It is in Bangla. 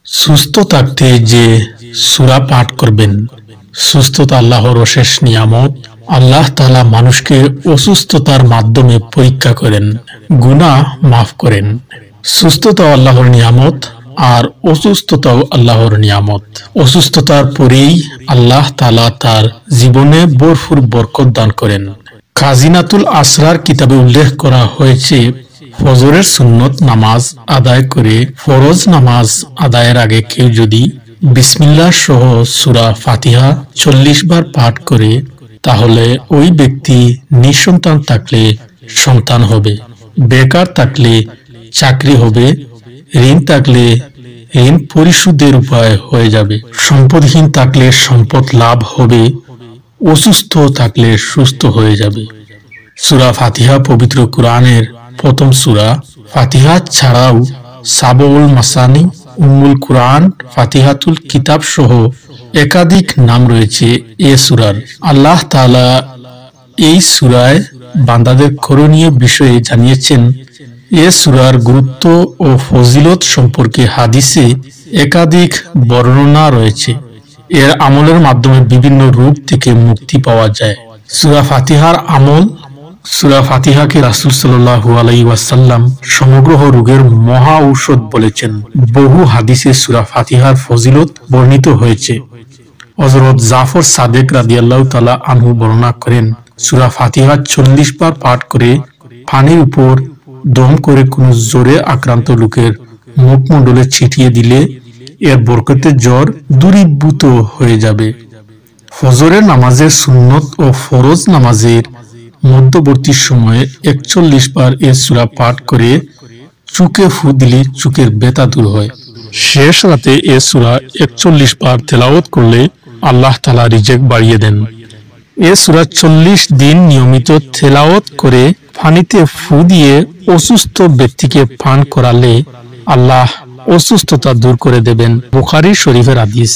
সুস্থ থাকতে যে সূরা পাঠ করবেন, সুস্থতা আল্লাহর অশেষ নিয়ামত। আল্লাহ তাআলা মানুষকে অসুস্থতার মাধ্যমে পরীক্ষা করেন, গুনাহ মাফ করেন। সুস্থতা আল্লাহর নিয়ামত আর অসুস্থতাও আল্লাহর নিয়ামত। অসুস্থতার পরেই আল্লাহ তাআলা তার জীবনে ভরপুর বরকত দান করেন। খাজিনাতুল আসরার কিতাবে উল্লেখ করা হয়েছে, ফজরের সুন্নত নামাজ আদায় করে ফরজ নামাজ আদায়ের আগে কেউ যদি বিসমিল্লাহ সহ সূরা ফাতিহা 40 বার পাঠ করে, তাহলে ওই ব্যক্তি নিঃসন্তান থাকলে সন্তান হবে, বেকার থাকলে চাকরি হবে, ঋণ থাকলে ঋণ পরিশোধের উপায় হয়ে যাবে, সম্পদহীন থাকলে সম্পদ লাভ হবে, অসুস্থ থাকলে সুস্থ হয়ে যাবে। সূরা ফাতিহা পবিত্র কুরআনের প্রথম সূরা। ফাতিহা ছাড়াও সাবউল মাসানি, উম্মুল কুরআন, ফাতিহাতুল কিতাব সহ একাধিক নাম রয়েছে এ সূরার। আল্লাহ তাআলা এই সূরায় বান্দাদের করণীয় বিষয়ে জানিয়েছেন। এ সূরার গুরুত্ব ও ফজিলত সম্পর্কে হাদিসে একাধিক বর্ণনা রয়েছে। এর আমলের মাধ্যমে বিভিন্ন রোগ থেকে মুক্তি পাওয়া যায়। সূরা ফাতিহার আমল। সূরা ফাতিহাকে রাসূল সাল্লাল্লাহু আলাইহি ওয়াসাল্লাম সমগ্র রোগের মহা ঔষধ বলেছেন। বহু হাদিসে সূরা ফাতিহার ফজিলত বর্ণিত হয়েছে। হযরত জাফর সাদেক রাদিয়াল্লাহু তাআলা আনহু বর্ণনা করেন, সূরা ফাতিহা 40 বার পাঠ করে পানির উপর দম করে কোন জ্বরে আক্রান্ত লোকের মুখমণ্ডলে ছিটিয়ে দিলে এর বরকতে জ্বর দূরীভূত হয়ে যাবে। ফজরের নামাজের সুন্নত ও ফরজ নামাজের মধ্যবর্তী সময়ে 41 বার এ সূরা পাঠ করে চোখে ফু দিলে চোখের ব্যথা দূর হয়। শেষ রাতে এ সূরা 41 বার তেলাওয়াত করলে আল্লাহ তাআলা রিজিক বাড়িয়ে দেন। এ সূরা 40 দিন নিয়মিত তেলাওয়াত করে পানিতে ফু দিয়ে অসুস্থ ব্যক্তিকে পান করালে আল্লাহ অসুস্থতা দূর করে দেবেন। বুখারী শরীফের হাদিস।